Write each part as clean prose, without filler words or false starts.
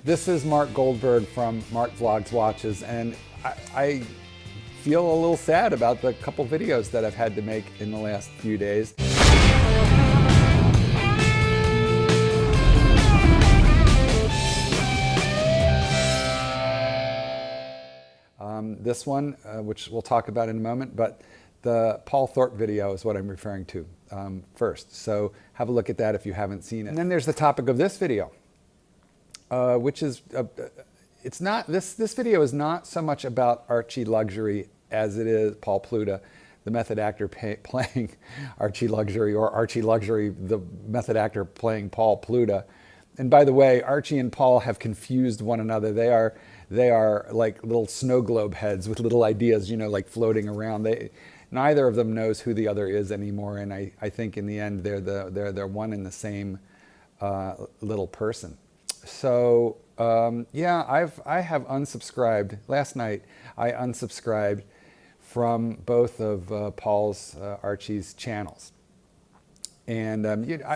This is Mark Goldberg from Mark Vlogs Watches, and I feel a little sad about the couple videos that I've had to make in the last few days. This one, which we'll talk about in a moment, but the Paul Thorpe video is what I'm referring to first. So have a look at that if you haven't seen it. And then there's the topic of this video, which is, it's not, this video is not so much about Archieluxury as it is Paul Pluta, the method actor playing Archieluxury, or Archieluxury, the method actor playing Paul Pluta. And by the way, Archie and Paul have confused one another. They are like little snow globe heads with little ideas, you know, like floating around. Neither of them knows who the other is anymore, and I think in the end they're one and the same little person. So yeah, I have unsubscribed. Last night I unsubscribed from both of Paul's Archie's channels. And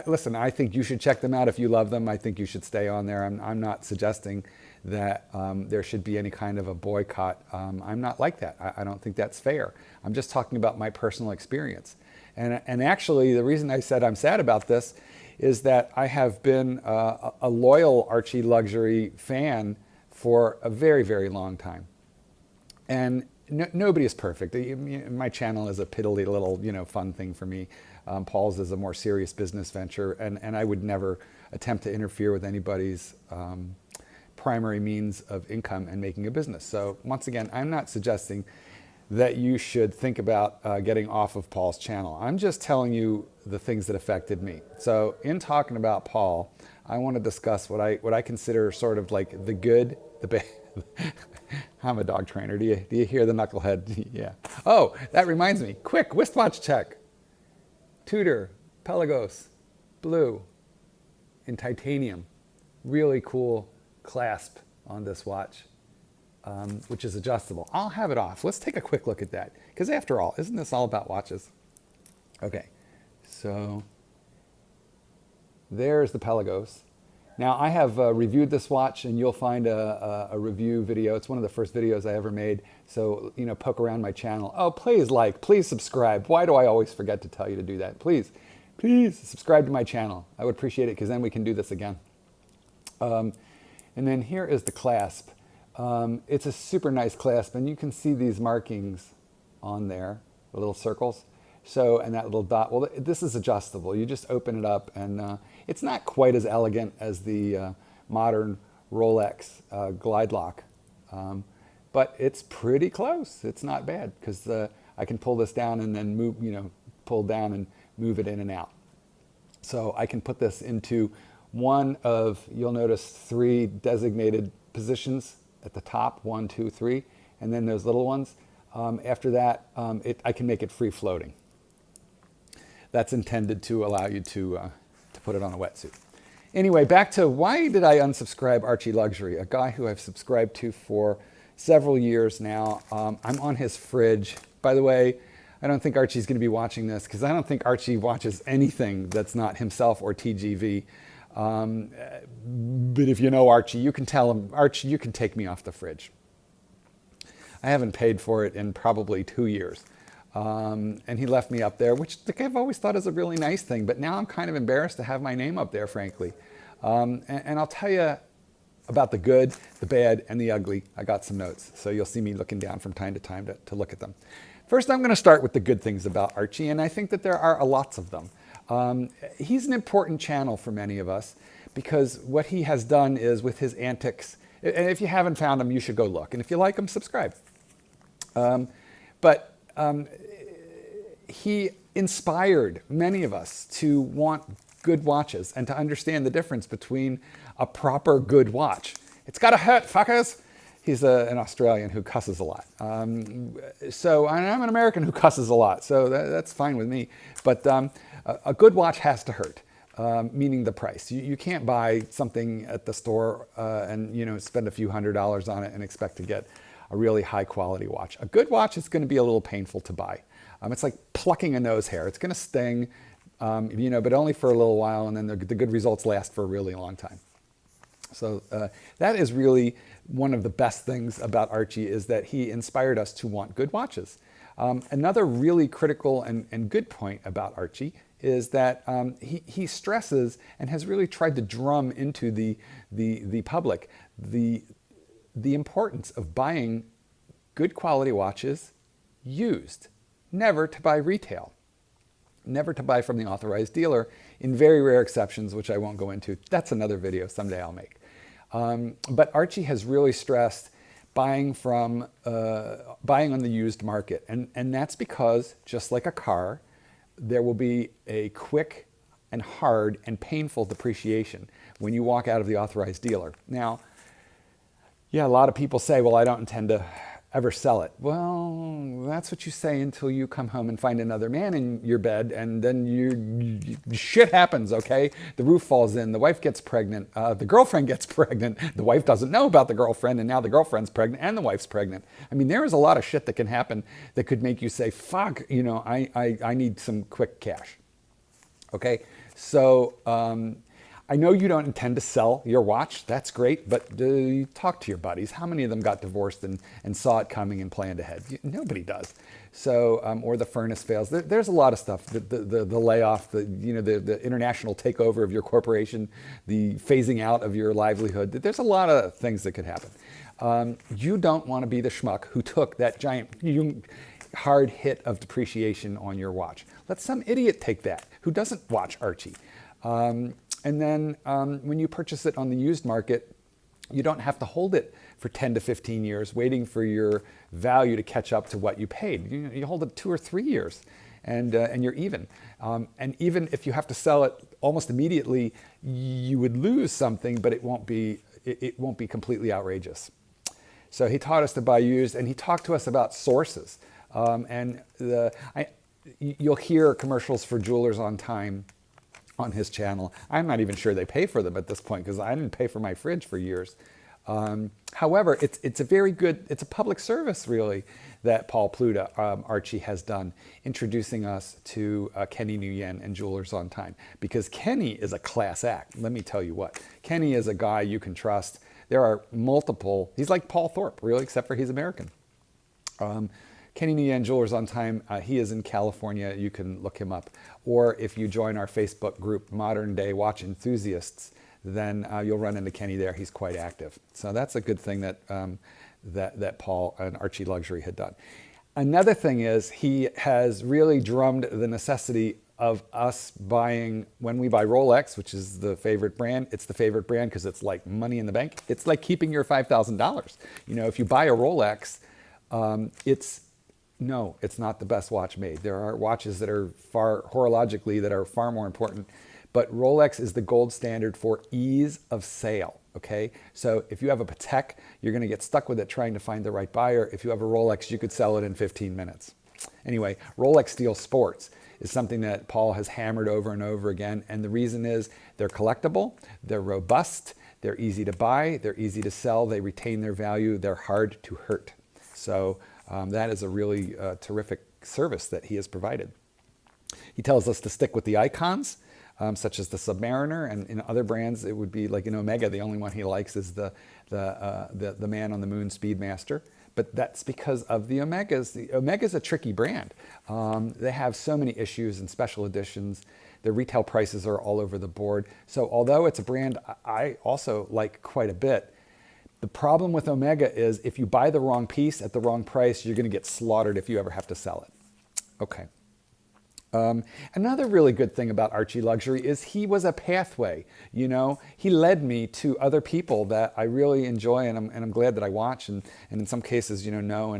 listen, I think you should check them out if you love them. I think you should stay on there. I'm not suggesting that there should be any kind of a boycott. I'm not like that. I don't think that's fair. I'm just talking about my personal experience. And actually, the reason I said I'm sad about this is that I have been a loyal Archieluxury fan for a very, very long time. And nobody is perfect. My channel is a piddly little, fun thing for me. Paul's is a more serious business venture, and I would never attempt to interfere with anybody's primary means of income and making a business. So once again, I'm not suggesting that you should think about getting off of Paul's channel. I'm just telling you the things that affected me. So in talking about Paul, I want to discuss what I consider sort of like the good, the bad. I'm a dog trainer. Do you hear the knucklehead? Yeah. Oh, that reminds me. Quick wristwatch check. Tudor, Pelagos, blue, in titanium. Really cool clasp on this watch, which is adjustable. I'll have it off. Let's take a quick look at that. Because after all, isn't this all about watches? Okay, so there's the Pelagos. Now I have reviewed this watch, and you'll find a review video. It's one of the first videos I ever made. So, poke around my channel. Oh, please like, please subscribe. Why do I always forget to tell you to do that? Please subscribe to my channel. I would appreciate it, because then we can do this again. And then here is the clasp. It's a super nice clasp, and you can see these markings on there, the little circles. So, and that little dot, well, this is adjustable. You just open it up, and it's not quite as elegant as the modern Rolex glide lock, but it's pretty close. It's not bad, because I can pull this down and then move, pull down and move it in and out. So I can put this into one of, you'll notice, 3 designated positions at the top, 1, 2, 3, and then those little ones. After that, I can make it free floating. That's intended to allow you to put it on a wetsuit. Anyway, back to why did I unsubscribe Archieluxury, a guy who I've subscribed to for several years now. I'm on his fridge. By the way, I don't think Archie's going to be watching this, because I don't think Archie watches anything that's not himself or TGV. But if you know Archie, you can tell him, Archie, you can take me off the fridge. I haven't paid for it in probably 2 years. And he left me up there, which I've always thought is a really nice thing, but now I'm kind of embarrassed to have my name up there, frankly. And I'll tell you about the good, the bad, and the ugly. I got some notes, so you'll see me looking down from time to time to look at them. First, I'm going to start with the good things about Archie, and I think that there are lots of them. He's an important channel for many of us, because what he has done is, with his antics, and if you haven't found him, you should go look, and if you like him, subscribe. He inspired many of us to want good watches and to understand the difference between a proper good watch. It's gotta hurt, fuckers. He's an Australian who cusses a lot. And I'm an American who cusses a lot, so that's fine with me. But a good watch has to hurt, meaning the price. You can't buy something at the store and spend a few $100s on it and expect to get a really high quality watch. A good watch is going to be a little painful to buy. It's like plucking a nose hair. It's going to sting, but only for a little while, and then the good results last for a really long time. So that is really one of the best things about Archie, is that he inspired us to want good watches. Another really critical and good point about Archie is that he stresses and has really tried to drum into the public the importance of buying good quality watches used, never to buy retail, never to buy from the authorized dealer, in very rare exceptions, which I won't go into. That's another video someday I'll make. But Archie has really stressed buying on the used market. And that's because, just like a car, there will be a quick and hard and painful depreciation when you walk out of the authorized dealer. Now, yeah, a lot of people say, well, I don't intend to ever sell it. Well, that's what you say until you come home and find another man in your bed, and then shit happens, okay? The roof falls in, the wife gets pregnant, the girlfriend gets pregnant, the wife doesn't know about the girlfriend, and now the girlfriend's pregnant and the wife's pregnant. I mean, there is a lot of shit that can happen that could make you say, fuck, I need some quick cash, okay? So, I know you don't intend to sell your watch. That's great, but you talk to your buddies. How many of them got divorced and saw it coming and planned ahead? Nobody does. So, or the furnace fails. There's a lot of stuff. The layoff, the international takeover of your corporation, the phasing out of your livelihood. There's a lot of things that could happen. You don't want to be the schmuck who took that giant hard hit of depreciation on your watch. Let some idiot take that who doesn't watch Archie. And then when you purchase it on the used market, you don't have to hold it for 10 to 15 years waiting for your value to catch up to what you paid. You hold it 2 or 3 years and you're even. And even if you have to sell it almost immediately, you would lose something, but it won't be completely outrageous. So he taught us to buy used, and he talked to us about sources. You'll hear commercials for Jewelers on Time on his channel. I'm not even sure they pay for them at this point, because I didn't pay for my fridge for years. However, it's a public service really that Paul Pluta, Archie, has done, introducing us to Kenny Nguyen and Jewelers on Time, because Kenny is a class act. Let me tell you what, Kenny is a guy you can trust. There are multiple, he's like Paul Thorpe really, except for he's American. Kenny Nguyen, Jewelers on Time, he is in California. You can look him up. Or if you join our Facebook group, Modern Day Watch Enthusiasts, then you'll run into Kenny there. He's quite active. So that's a good thing that, that Paul and Archieluxury had done. Another thing is he has really drummed the necessity of us buying, when we buy Rolex, which is the favorite brand, it's the favorite brand because it's like money in the bank. It's like keeping your $5,000. If you buy a Rolex, no, it's not the best watch made. There are watches that are horologically that are far more important, but Rolex is the gold standard for ease of sale, okay? So if you have a Patek, you're gonna get stuck with it trying to find the right buyer. If you have a Rolex, you could sell it in 15 minutes. Anyway, Rolex Steel Sports is something that Paul has hammered over and over again, and the reason is they're collectible, they're robust, they're easy to buy, they're easy to sell, they retain their value, they're hard to hurt. So that is a really terrific service that he has provided. He tells us to stick with the icons, such as the Submariner, and in other brands it would be like in Omega, the only one he likes is the Man on the Moon Speedmaster. But that's because of the Omegas. The Omega's a tricky brand. They have so many issues and special editions. Their retail prices are all over the board. So although it's a brand I also like quite a bit, the problem with Omega is if you buy the wrong piece at the wrong price, you're going to get slaughtered if you ever have to sell it. Okay. Another really good thing about Archieluxury is he was a pathway. He led me to other people that I really enjoy and I'm glad that I watch and in some cases know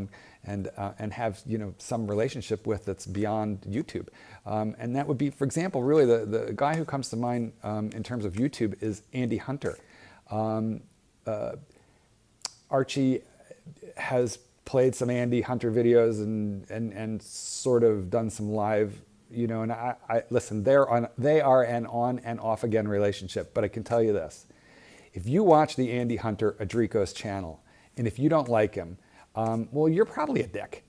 and have some relationship with that's beyond YouTube. And that would be, for example, really the guy who comes to mind in terms of YouTube is Andy Hunter. Archie has played some Andy Hunter videos and sort of done some live, and I listen, they are an on and off again relationship, but I can tell you this. If you watch the Andy Hunter Adrico's channel, and if you don't like him, well, you're probably a dick.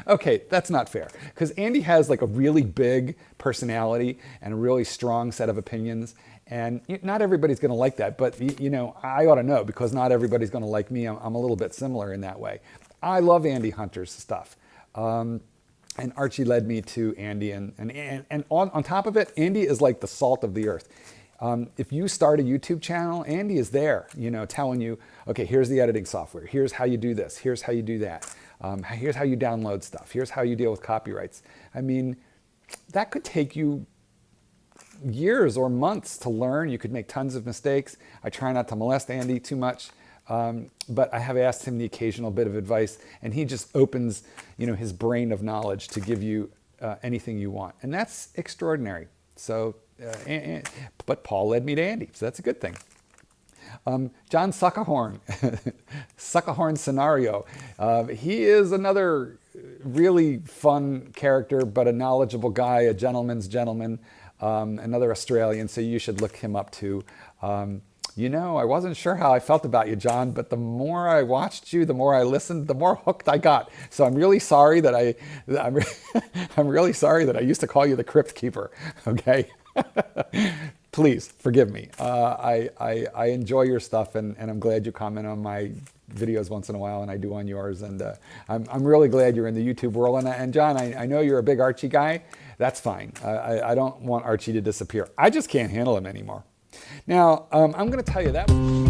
Okay, that's not fair, because Andy has like a really big personality and a really strong set of opinions, And not everybody's going to like that, but I ought to know, because not everybody's going to like me. I'm a little bit similar in that way. I love Andy Hunter's stuff. And Archie led me to Andy, and on top of it, Andy is like the salt of the earth. If you start a YouTube channel, Andy is there, telling you, okay, here's the editing software. Here's how you do this. Here's how you do that. Here's how you download stuff. Here's how you deal with copyrights. I mean, that could take you years or months to learn. You could make tons of mistakes. I try not to molest Andy too much, but I have asked him the occasional bit of advice, and he just opens, his brain of knowledge to give you anything you want, and that's extraordinary. So, but Paul led me to Andy, so that's a good thing. John Suckerhorn, Suckerhorn Scenario. He is another really fun character, but a knowledgeable guy, a gentleman's gentleman, another Australian, so you should look him up too. I wasn't sure how I felt about you, John, but the more I watched you, the more I listened, the more hooked I got. So I'm really sorry that I'm really sorry that I used to call you the Crypt Keeper. Okay. Please forgive me. I enjoy your stuff, and I'm glad you comment on my videos once in a while, and I do on yours. And I'm really glad you're in the YouTube world. And John, I know you're a big Archie guy. That's fine. I don't want Archie to disappear. I just can't handle him anymore. Now, I'm going to tell you that.